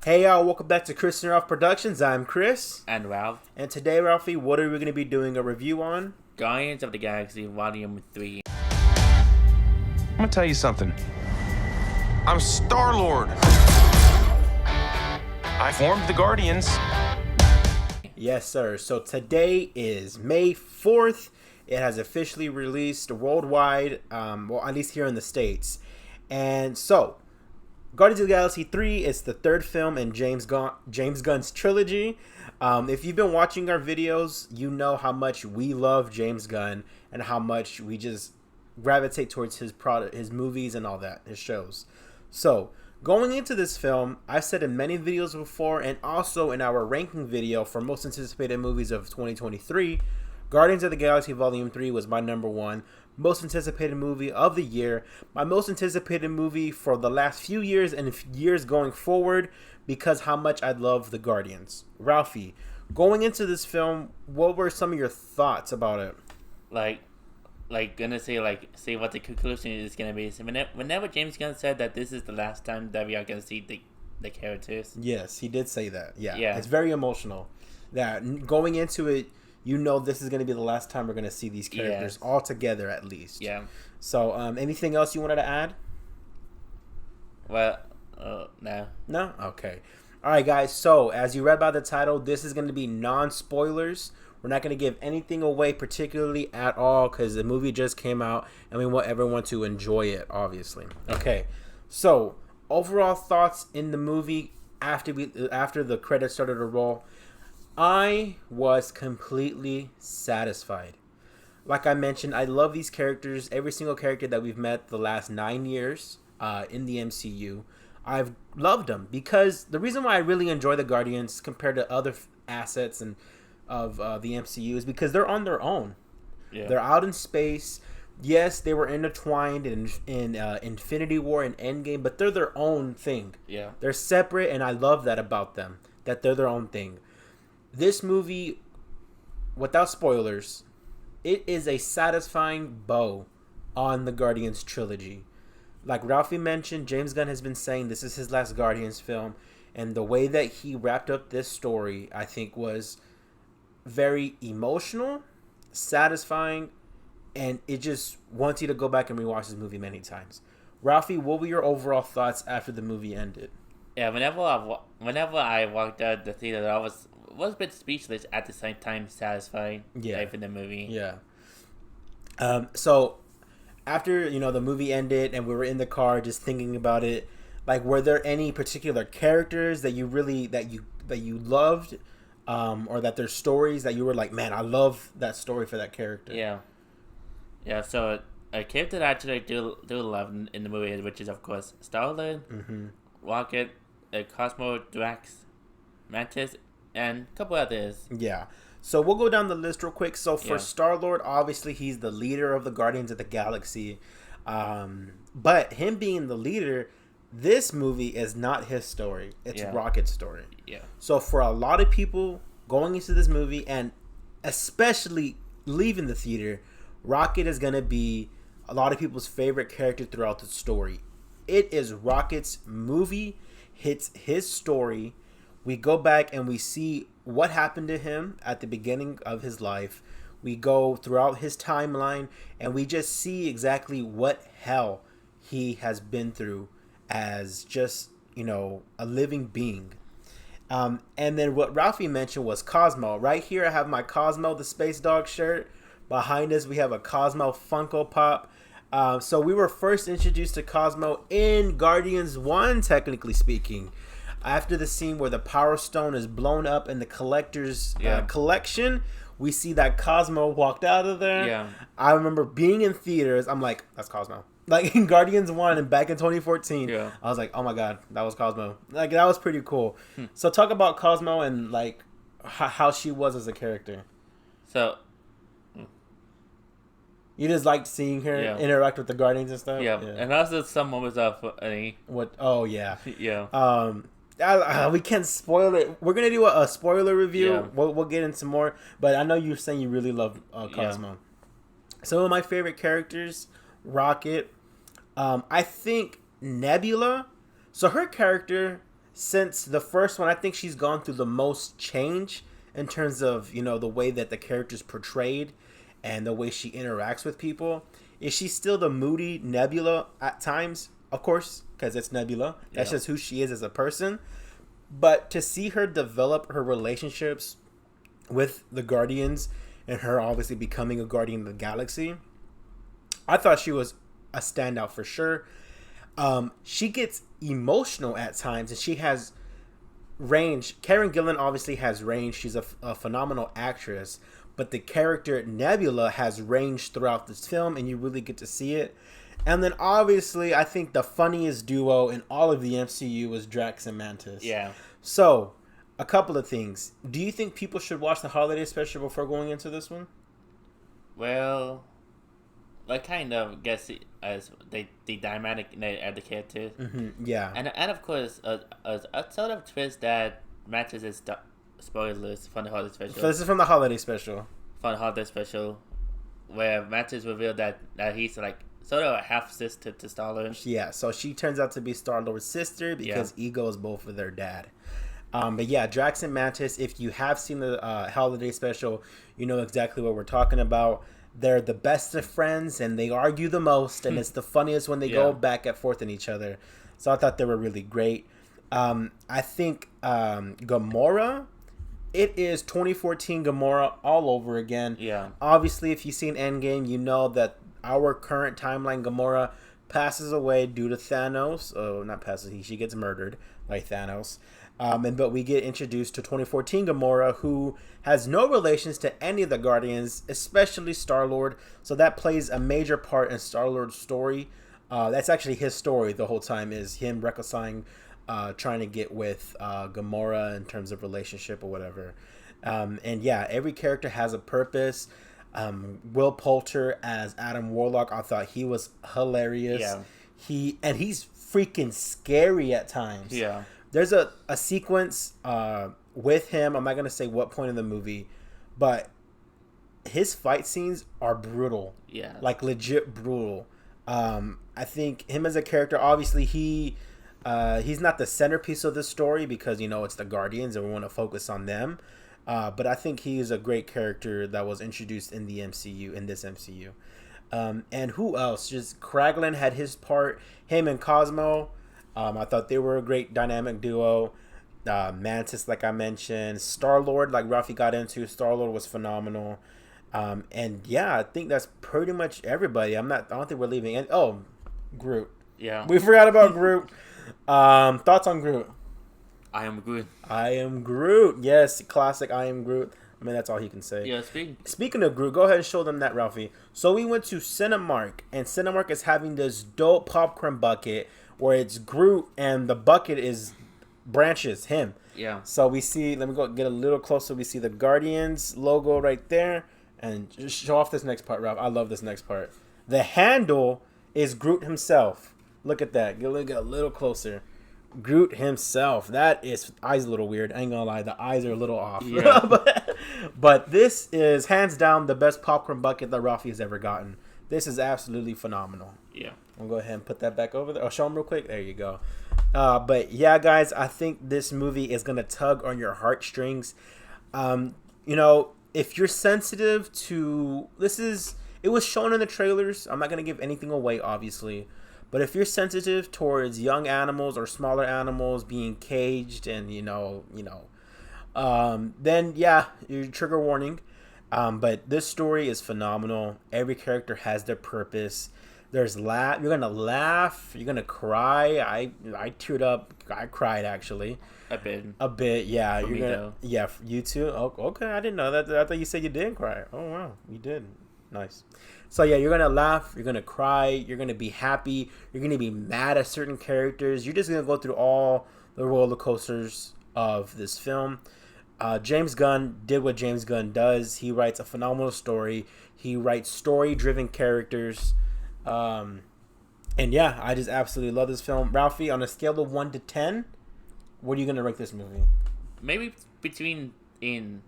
Hey y'all, welcome back to Chris and Ralph Productions. I'm Chris. And Ralph. And today, Ralphie, what are we going to be doing a review on? Guardians of the Galaxy Volume 3. I'm gonna tell you something. I'm Star-Lord. I formed the Guardians. Yes, sir. So today is May 4th. It has officially released worldwide, well, at least here in the States. And so, Guardians of the Galaxy 3 is the third film in James Gunn's trilogy. If you've been watching our videos, you know how much we love James Gunn and how much we just gravitate towards his product, his movies and all that, his shows. So, going into this film, I've said in many videos before and also in our ranking video for most anticipated movies of 2023, Guardians of the Galaxy Volume 3 was my number one most anticipated movie of the year, my most anticipated movie for the last few years and years going forward because how much I love the Guardians. Ralphie, going into this film, what were some of your thoughts about it? Gonna say what the conclusion is gonna be. So whenever James Gunn said that this is the last time that we are gonna see the characters. Yes, he did say that. Yeah. Yeah. It's very emotional. That going into it, you know this is going to be the last time we're going to see these characters all together at least. Yeah. So, anything else you wanted to add? Well, no. No? Okay. All right, guys. So, as you read by the title, this is going to be non-spoilers. We're not going to give anything away particularly at all because the movie just came out and we want everyone to enjoy it, obviously. Okay. So, overall thoughts in the movie after the credits started to roll. I was completely satisfied. Like I mentioned, I love these characters. Every single character that we've met the last 9 years in the MCU, I've loved them because the reason why I really enjoy the Guardians compared to other assets and of the MCU is because they're on their own. Yeah. They're out in space. Yes, they were intertwined in Infinity War and Endgame, but they're their own thing. Yeah. They're separate, and I love that about them, that they're their own thing. This movie, without spoilers, it is a satisfying bow on the Guardians trilogy. Like Ralphie mentioned, James Gunn has been saying this is his last Guardians film, and the way that he wrapped up this story, I think, was very emotional, satisfying, and it just wants you to go back and rewatch this movie many times. Ralphie, what were your overall thoughts after the movie ended? Yeah, whenever I walked out the theater, I was a bit speechless at the same time satisfied. Yeah. For the movie. Yeah. So after the movie ended and we were in the car just thinking about it, like were there any particular characters that you really that you loved, or that there's stories that you were like, man, I love that story for that character? Yeah. So a character that I actually do love in the movie, which is of course Star-Lord, Rocket, Cosmo, Drax, Mantis, and a couple others. Yeah. So we'll go down the list real quick. So for Yeah. Star-Lord, obviously he's the leader of the Guardians of the Galaxy. But him being the leader, this movie is not his story. It's Rocket's story. Yeah. So for a lot of people going into this movie and especially leaving the theater, Rocket is going to be a lot of people's favorite character throughout the story. It is Rocket's movie. It's his story. We go back and we see what happened to him at the beginning of his life. We go throughout his timeline and we just see exactly what hell he has been through as just, a living being. And then what Ralphie mentioned was Cosmo. Right here I have my Cosmo the Space Dog shirt. Behind us we have a Cosmo Funko Pop. So we were first introduced to Cosmo in Guardians 1, technically speaking. After the scene where the Power Stone is blown up in the collector's collection, we see that Cosmo walked out of there. Yeah. I remember being in theaters. I'm like, that's Cosmo. Like in Guardians 1 and back in 2014, I was like, oh my God, that was Cosmo. Like, that was pretty cool. So talk about Cosmo and like how she was as a character. So you just liked seeing her interact with the Guardians and stuff? Yeah. And also some moments of what? Oh, yeah. Yeah. We can't spoil it. We're gonna do a spoiler review. Yeah. We'll get into more. But I know you're saying you really love Cosmo. Yeah. Some of my favorite characters, Rocket. I think Nebula. So her character since the first one, I think she's gone through the most change in terms of, the way that the character's portrayed and the way she interacts with people. Is she still the moody Nebula at times? Of course, because it's Nebula. That's just who she is as a person. But to see her develop her relationships with the Guardians and her obviously becoming a Guardian of the Galaxy, I thought she was a standout for sure. She gets emotional at times, and she has range. Karen Gillan obviously has range. She's a phenomenal actress, but the character Nebula has range throughout this film, and you really get to see it. And then obviously, I think the funniest duo in all of the MCU was Drax and Mantis. Yeah. So, a couple of things. Do you think people should watch the holiday special before going into this one? Well, I kind of guess it as the dynamic of the characters. Mm-hmm. Yeah. And of course, a sort of twist that matches is spoilers from the holiday special. So this is from the holiday special. From the holiday special, where Mantis revealed that he's like sort of a half sister to Star-Lord. Yeah, so she turns out to be Star-Lord's sister because Ego is both of their dad. But yeah, Drax and Mantis, if you have seen the holiday special, you know exactly what we're talking about. They're the best of friends, and they argue the most, and it's the funniest when they go back and forth on each other. So I thought they were really great. I think Gamora, it is 2014 Gamora all over again. Yeah. Obviously, if you've seen Endgame, you know that our current timeline Gamora passes away due to Thanos. Oh, not passes. She gets murdered by Thanos. But we get introduced to 2014 Gamora, who has no relations to any of the Guardians, especially Star-Lord. So that plays a major part in Star-Lord's story. That's actually his story the whole time, is him reconciling, trying to get with Gamora in terms of relationship or whatever. And yeah, every character has a purpose. Will Poulter as Adam Warlock, I thought he was hilarious. Yeah. He's freaking scary at times. Yeah. There's a sequence with him. I'm not going to say what point in the movie, but his fight scenes are brutal. Yeah. Like legit brutal. I think him as a character, obviously he's not the centerpiece of the story because, it's the Guardians and we want to focus on them. But I think he is a great character that was introduced in the MCU, in this MCU. And who else? Just Kraglin had his part. Him and Cosmo. I thought they were a great dynamic duo. Mantis, like I mentioned. Star-Lord, like Ralphie got into. Star-Lord was phenomenal. And yeah, I think that's pretty much everybody. I don't think we're leaving. And Groot. Yeah. We forgot about Groot. Thoughts on Groot? I am Groot. I am Groot. Yes, classic I am Groot. I mean, that's all he can say. Yeah, Speaking of Groot, go ahead and show them that, Ralphie. So we went to Cinemark, and Cinemark is having this dope popcorn bucket where it's Groot, and the bucket is branches, him. Yeah. So we see, let me go get a little closer. We see the Guardians logo right there. And just show off this next part, Ralph. I love this next part. The handle is Groot himself. Look at that. Get a little closer. Groot himself. That is, eyes a little weird. I ain't gonna lie, the eyes are a little off. Yeah. but this is hands down the best popcorn bucket that Ralphie has ever gotten. This is absolutely phenomenal. Yeah. I'll go ahead and put that back over there. I'll show them real quick. There you go. But yeah, guys, I think this movie is gonna tug on your heartstrings. If you're sensitive to it was shown in the trailers. I'm not gonna give anything away, obviously. But if you're sensitive towards young animals or smaller animals being caged and, then yeah, your trigger warning. But this story is phenomenal. Every character has their purpose. You're going to laugh. You're going to cry. I teared up. I cried, actually. A bit, yeah. For me, though. Yeah, you too? Oh, okay, I didn't know that. I thought you said you didn't cry. Oh, wow, you did. Nice. So yeah, you're gonna laugh, you're gonna cry, you're gonna be happy, you're gonna be mad at certain characters. You're just gonna go through all the roller coasters of this film. James Gunn did what James Gunn does. He writes a phenomenal story. He writes story-driven characters. And yeah, I just absolutely love this film. Ralphie, on a scale of 1 to 10, what are you gonna rate this movie? Maybe between 9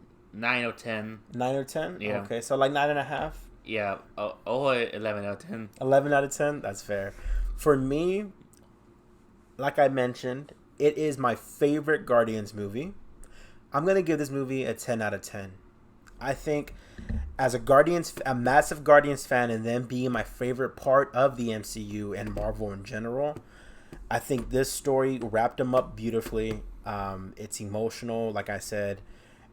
or 10. 9 or 10? Yeah. Okay, so like 9.5. Yeah, or 11 out of 10. 11 out of 10? That's fair. For me, like I mentioned, it is my favorite Guardians movie. I'm going to give this movie a 10 out of 10. I think as a massive Guardians fan, and then being my favorite part of the MCU and Marvel in general, I think this story wrapped them up beautifully. It's emotional, like I said,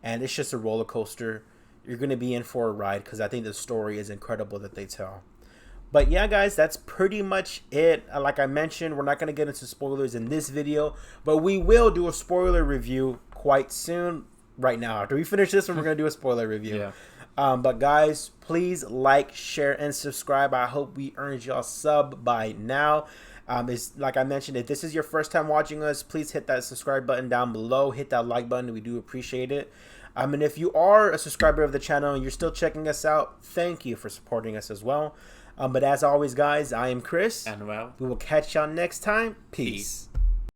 and it's just a roller coaster. You're going to be in for a ride because I think the story is incredible that they tell. But yeah, guys, that's pretty much it. Like I mentioned, we're not going to get into spoilers in this video, but we will do a spoiler review quite soon. Right now, after we finish this one, we're going to do a spoiler review. Yeah. But guys, please like, share, and subscribe. I hope we earned y'all sub by now. It's like I mentioned, if this is your first time watching us, please hit that subscribe button down below. Hit that like button. We do appreciate it. And if you are a subscriber of the channel and you're still checking us out, thank you for supporting us as well. But as always, guys, I am Chris. And well, we will catch y'all next time. Peace.